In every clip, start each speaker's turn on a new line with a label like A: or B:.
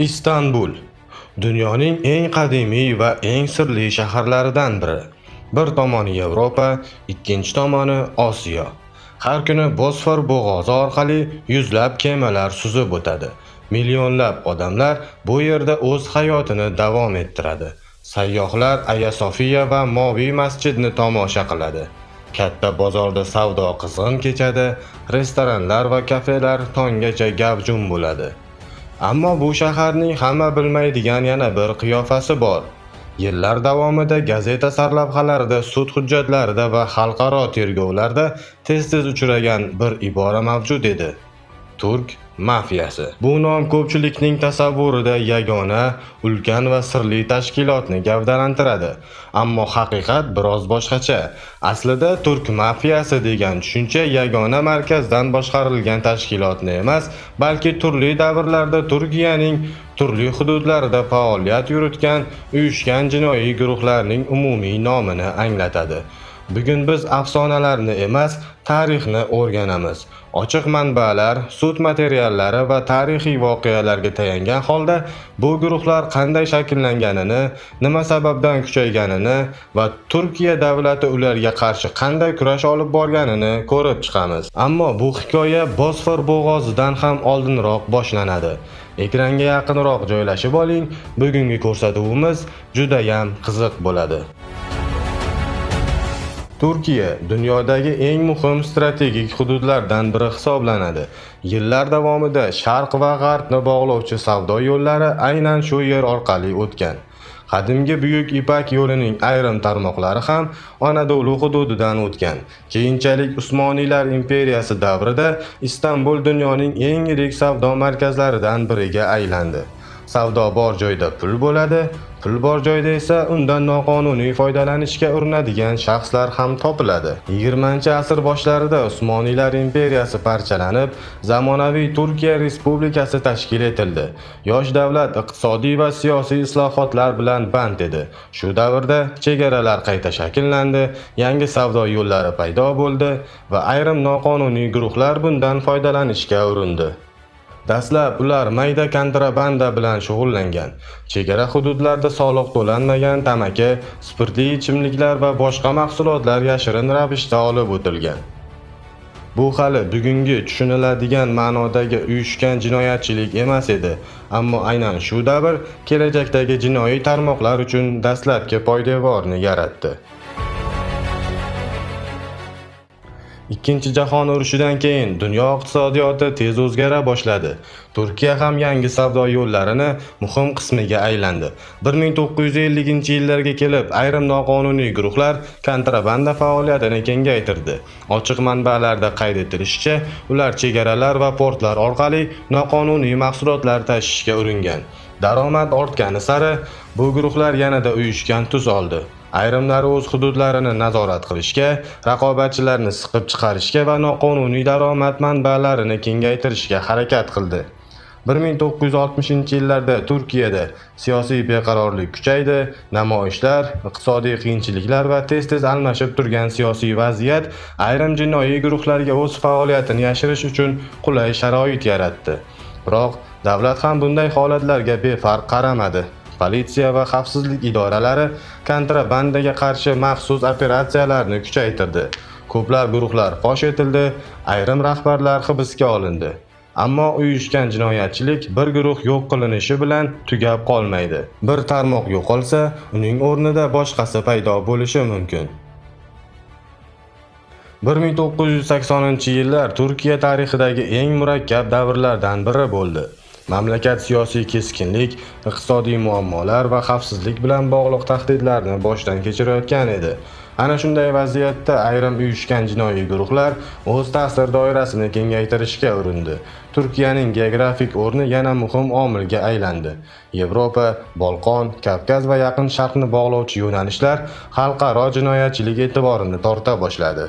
A: Istanbul dunyoning eng qadimiy va eng sirli shaharlaridan biri. Bir tomoni Yevropa, ikkinchi tomoni Osiyo. Har kuni Bosfor bo'g'ozi orqali yuzlab kemalar suzib o'tadi. Millionlab odamlar bu yerda o'z hayotini davom ettiradi. Sayyohlar Aya Sofiya va Moviy masjidni tomosha qiladi. Katta bozorda savdo qizg'in kechadi, restoranlar va kafelar tonggacha gavjum bo'ladi. Ammo bu shaharning hamma bilmaydigan yana bir qiyofasi bor. Yillar davomida gazeta sarlavhalarida, sud hujjatlarida va xalqaro tergovlarda tez-tez uchragan bir ibora mavjud edi. Turk mafiyasi. Bu nom ko'pchilikning tasavvurida yagona, ulkan va sirli tashkilotni gavdalantiradi. Ammo haqiqat biroz boshqacha. Aslida turk mafiyasi degan tushuncha yagona markazdan boshqarilgan tashkilotni emas, balki turli davrlarda Turkiyaning turli hududlarida faoliyat yuritgan uyushgan jinoiy guruhlarning umumiy nomini anglatadi. Bugun biz afsonalarni emas, tarixni o'rganamiz. Ochiq manbalar, sud materiallari va tarixiy voqealarga tayangan holda bu guruhlar qanday shakllanganini, nima sababdan kuchayganini va Turkiya davlati ularga qarshi qanday kurash olib borganini ko'rib chiqamiz. Ammo bu hikoya Bosfor bo'g'ozidan ham oldinroq boshlanadi. Ekranga yaqinroq joylashib oling, bugungi ko'rsatuvimiz juda ham qiziq bo'ladi. Turkiya dunyodagi eng muhim strategik hududlardan biri hisoblanadi. Yillar davomida Sharq va G'arbni bog'lovchi savdo yo'llari aynan shu yer orqali o'tgan. Qadimgi Buyuk Ipak yo'lining ayrim tarmoqlari ham Anadolu hududidan o'tgan. Keyinchalik Usmoniylar imperiyasi davrida Istanbul dunyoning eng yirik savdo markazlaridan biriga aylandi. Savdo bor joyda pul bo'ladi, pul bor joyda esa undan noqonuniy foydalanishga urinadigan shaxslar ham topiladi. 20-asr boshlarida Usmoniylar imperiyasi parchalanib, zamonaviy Turkiya Respublikasi tashkil etildi. Yosh davlat iqtisodiy va siyosiy islohotlar bilan band edi. Shu davrda chegaralar qayta shakllandi, yangi savdo yo'llari paydo bo'ldi va ayrim noqonuniy guruhlar bundan foydalanishga urindi. Dastlab ular mayda kontrabanda bilan shug'ullangan. Chegara hududlarda soliq to'lanmagan tamaki, spirtli ichimliklar va boshqa mahsulotlar yashirin ravishda olib o'tilgan. Bu hali bugungi tushuniladigan ma'nodagi uyushgan jinoyatchilik emas edi, ammo aynan shu davr kelajakdagi jinoiy tarmoqlar uchun dastlabki poydevorni yaratdi. Ikkinchi jahon urushidan keyin dunyo iqtisodiyoti tez o'zgara boshladi. Turkiya ham yangi savdo yo'llarini muhim qismiga aylandi. 1950-yillarga kelib ayrim noqonuniy guruhlar kontrabanda faoliyatini kengaytirdi. Ochiq manbalarda qayd etilishicha, ular chegaralar va portlar orqali noqonuniy mahsulotlar tashishga uringan. Daromad ortgani sari bu guruhlar yanada uyushgan tus oldi. Ayrimlari o'z hududlarini nazorat qilishga, raqobatchilarni siqib chiqarishga va noqonuniy daromad manbalarini kengaytirishga harakat qildi. 1960-yillarda Turkiyada siyosiy beqarorlik kuchaydi, namoyishlar, iqtisodiy qiyinchiliklar va tez-tez almashib turgan siyosiy vaziyat ayrim jinoiy guruhlarga o'z faoliyatini yashirish uchun qulay sharoit yaratdi. Biroq davlat ham bunday holatlarga befarq qaramadi. Politsiya va xavfsizlik idoralari kontrabandaga qarshi maxsus operatsiyalarni kuchaytirdi. Ko'plab guruhlar fosh etildi, ayrim rahbarlar hibsga olindi. Ammo uyushgan jinoyatchilik bir guruh yo'q qilinishi bilan tugab qolmaydi. Bir tarmoq yo'qolsa, uning o'rnida boshqasi paydo bo'lishi mumkin. 1980-yillar Turkiya tarixidagi eng murakkab davrlardan biri bo'ldi. Mamlakat siyosiy keskinlik, iqtisodiy muammolar va xavfsizlik bilan bog'liq tahdidlarni boshdan kechirayotgan edi. Ana shunday vaziyatda ayrim uyushgan jinoiy guruhlar o'z ta'sir doirasini kengaytirishga urindi. Turkiyaning geografik o'rni yana muhim omilga aylandi. Yevropa, Bolqon, Kavkaz va Yaqin Sharqni bog'lovchi yo'nalishlar xalqaro jinoyatchilik e'tiborini torta boshladi.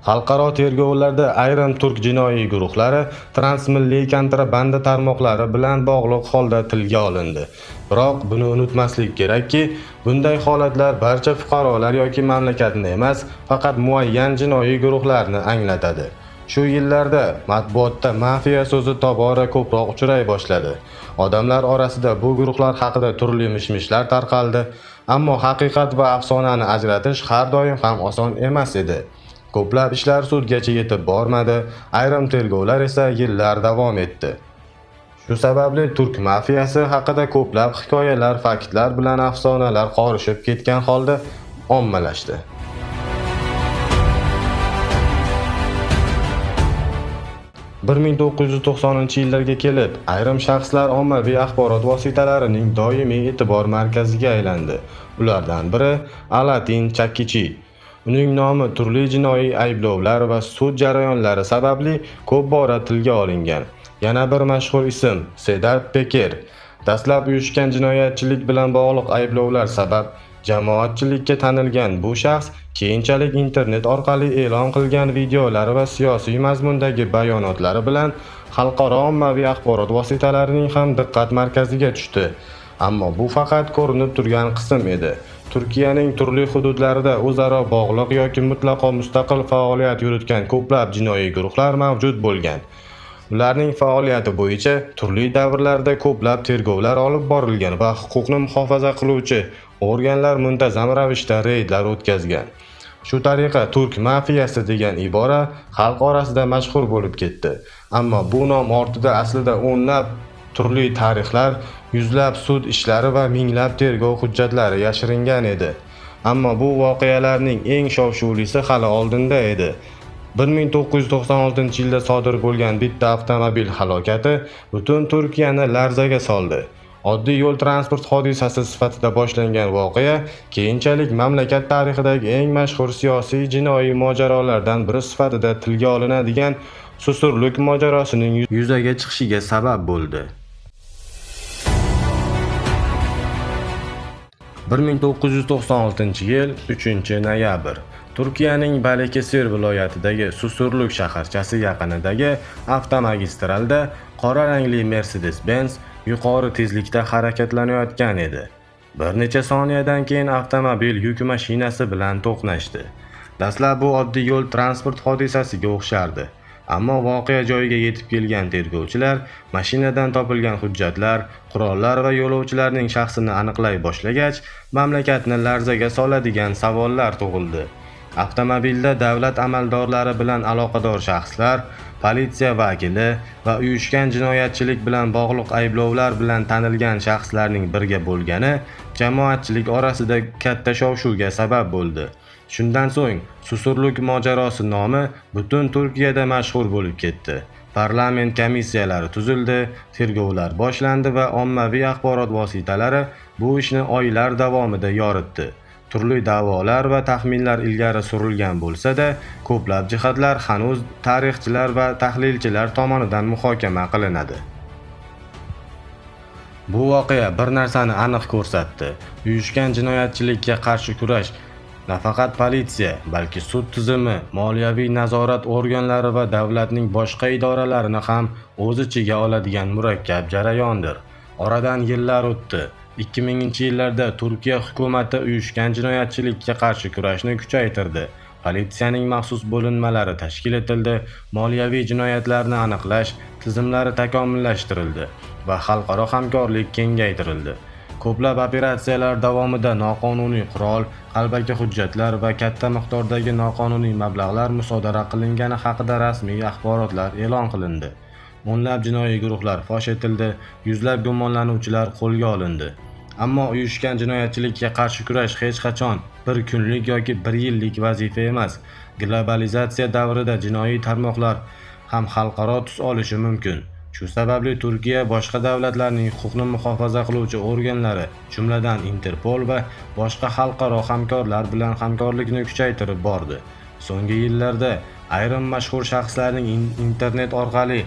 A: Xalqaro tergovlarda ayrim turk jinoiy guruhlari transmilliy kontrabanda tarmoqlari bilan bog'liq holda tilga olindi. Biroq buni unutmaslik kerakki, bunday holatlar barcha fuqarolar yoki mamlakatni emas, faqat muayyan jinoiy guruhlarni anglatadi. Shu yillarda matbuotda mafiya so'zi tobora ko'proq uchray boshladi. Odamlar orasida bu guruhlar haqida turli mish-mishlar tarqaldi, ammo haqiqat va afsonani ajratish har doim ham oson emas edi. Ko'plab ishlar sudgacha yetib bormadi, ayrim tergovlar esa yillar davom etdi. Shu sababli turk mafiyasi haqida ko'plab hikoyalar, faktlar bilan afsonalar qorishib ketgan holda ommalashdi. 1990-yillarga kelib, ayrim shaxslar ommaviy axborot vositalarining doimiy e'tibor markaziga aylandi. Ulardan biri Alatin Chakkichi. Uning nomi turli jinoiy ayblovlar va sud jarayonlari sababli ko'p bora tilga olingan. Yana bir mashhur ism Sedat Peker. Dastlab uyushgan jinoyatchilik bilan bog'liq ayblovlar sabab jamoatchilikka tanilgan bu shaxs keyinchalik internet orqali e'lon qilgan videolari va siyosiy mazmundagi bayonotlari bilan xalqaro ommaviy axborot vositalarining ham diqqat markaziga tushdi. Ammo bu faqat ko'rinib turgan qism edi. Turkiyaning turli hududlarida o'zaro bog'liq yoki mutlaqo mustaqil faoliyat yuritgan ko'plab jinoiy guruhlar mavjud bo'lgan. Ularning faoliyati bo'yicha turli davrlarda ko'plab tergovlar olib borilgan va huquqni muhofaza qiluvchi organlar muntazam ravishda reydlar o'tkazgan. Shu tariqa turk mafiyasi degan ibora xalq orasida mashhur bo'lib ketdi. Ammo bu nom ortida aslida o'nlab turli tarixlar, yuzlab sud ishlari va minglab tergov hujjatlari yashiringan edi. Ammo bu voqealarning eng shov-shuvlisi hali oldinda edi. 1996-yilda sodir bo'lgan bitta avtomobil halokati butun Turkiyani larzaga soldi. Oddiy yo'l transport hodisasi sifatida boshlangan voqea keyinchalik mamlakat tarixidagi eng mashhur siyosiy jinoiy mojarolardan biri sifatida tilga olinadigan Susurluk mojarosining yuzaga chiqishiga sabab bo'ldi. 1996-yil 3-noyabr Turkiyaning Balıkesir viloyatidagi Susurluk shaharchasi yaqinidagi avtomagistralda qora rangli Mercedes-Benz yuqori tezlikda harakatlanayotgan edi. Bir necha soniyadan keyin avtomobil yuk mashinasi bilan to'qnashdi. Dastlab bu oddiy yo'l transport hodisasiga o'xshardi. Ammo voqea joyiga yetib kelgan tergovchilar mashinadan topilgan hujjatlar, qurollar va yo'lovchilarning shaxsini aniqlay boshlagach, mamlakatni larzaga soladigan savollar tug'ildi. Avtomobilda davlat amaldorlari bilan aloqador shaxslar, politsiya vakili va uyushgan jinoyatchilik bilan bog'liq ayblovlar bilan tanilgan shaxslarning birga bo'lgani jamoatchilik orasida katta shov-shuvga sabab bo'ldi. Shundan so'ng Susurluk mojarosi nomi butun Turkiyada mashhur bo'lib ketdi. Parlament komissiyalari tuzildi, tergovlar boshlandi va ommaviy axborot vositalari bu ishni oylar davomida yoritdi. Turli da'volar va taxminlar ilgari surilgan bo'lsa-da, ko'plab jihatlar hanuz tarixchilar va tahlilchilar tomonidan muhokama qilinadi. Bu voqea bir narsani aniq ko'rsatdi. Uyushgan jinoyatchilikka qarshi kurash nafaqat politsiya, balki sud tizimi, moliyaviy nazorat organlari va davlatning boshqa idoralarini ham o'z ichiga oladigan murakkab jarayondir. Oradan yillar o'tdi. 2000-yillarda Turkiya hukumati uyushgan jinoyatchilikka qarshi kurashni kuchaytirdi. Politsiyaning maxsus bo'linmalari tashkil etildi, moliyaviy jinoyatlarni aniqlash tizimlari takomillashtirildi va xalqaro hamkorlik kengaytirildi. Ko'plab operatsiyalar davomida noqonuniy qurol, qalbaki hujjatlar va katta miqdordagi noqonuniy mablag'lar musodara qilingani haqida rasmiy axborotlar e'lon qilindi. O'nlab jinoiy guruhlar fosh etildi, yuzlab gumonlanuvchilar qo'lga olindi. Ammo uyushgan jinoyatchilikka qarshi kurash hech qachon bir kunlik yoki bir yillik vazifa emas. Globalizatsiya davrida jinoiy tarmoqlar ham xalqaro tus olishi mumkin. Shu sababli Turkiya boshqa davlatlarning huquqni muhofaza qiluvchi organlari, jumladan Interpol va boshqa xalqaro hamkorlar bilan hamkorlikni kuchaytirib bordi. So'nggi yillarda ayrim mashhur shaxslarning internet orqali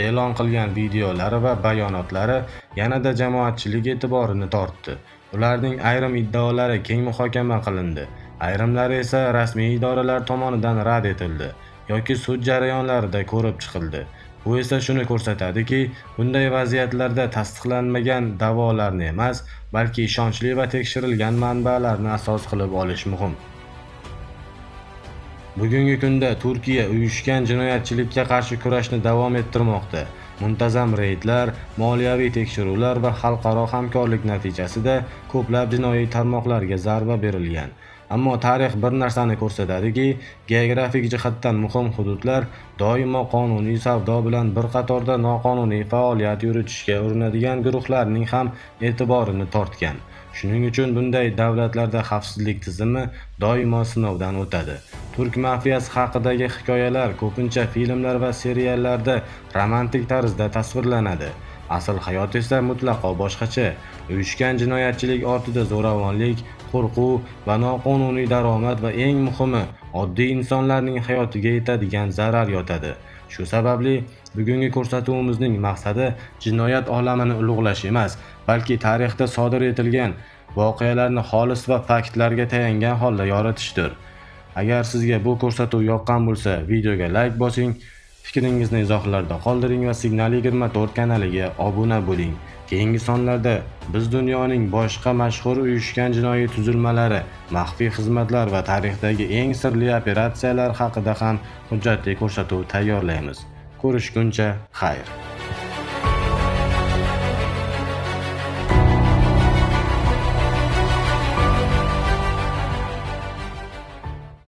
A: e'lon qilgan videolari va bayonotlari yanada jamoatchilik e'tiborini tortdi. Ularning ayrim iddaolari keng muhokama qilindi, ayrimlari esa rasmiy idoralar tomonidan rad etildi yoki sud jarayonlarida ko'rib chiqildi. Bu esa shuni ko'rsatadiki, bunday vaziyatlarda tasdiqlanmagan da'volarni emas, balki ishonchli va tekshirilgan manbalarni asos qilib olish muhim. Bugungi kunda Turkiya uyushgan jinoyatchilikka qarshi kurashni davom ettirmoqda. Muntazam reydlar, moliyaviy tekshiruvlar va xalqaro hamkorlik natijasida ko'plab jinoiy tarmoqlarga zarba berilgan. Ammo tarix bir narsani ko'rsatadiki, geografik jihatdan muhim hududlar doimo qonuniy savdo bilan bir qatorda noqonuniy faoliyat yuritishga urinadigan guruhlarning ham e'tiborini tortgan. Shuning uchun bunday davlatlarda xavfsizlik tizimi doimo sinovdan o'tadi. Turk mafiyasi haqidagi hikoyalar ko'pincha filmlar va seriallarda romantik tarzda tasvirlanadi. Asl hayot esa mutlaqo boshqacha. Uyushgan jinoyatchilik ortida zo'ravonlik, qo'rquv va noqonuniy daromad va eng muhimi, oddiy insonlarning hayotiga yetadigan zarar yotadi. Shu sababli bugungi ko'rsatuvimizning maqsadi jinoyat olamini ulug'lash emas, balki tarixda sodir etilgan voqealarni xolis va faktlarga tayangan holda yoritishdir. Agar sizga bu ko'rsatuv yoqqan bo'lsa, videoga like bosing, fikringizni izohlarda qoldiring va Signal 24 kanaliga obuna bo'ling. Keyingi sonlarda biz dunyoning boshqa mashhur uyushgan jinoiy tuzilmalari, maxfiy xizmatlar va tarixdagi eng sirli operatsiyalar haqida ham hujjatli ko'rsatuv tayyorlaymiz. Ko'rishguncha xayr.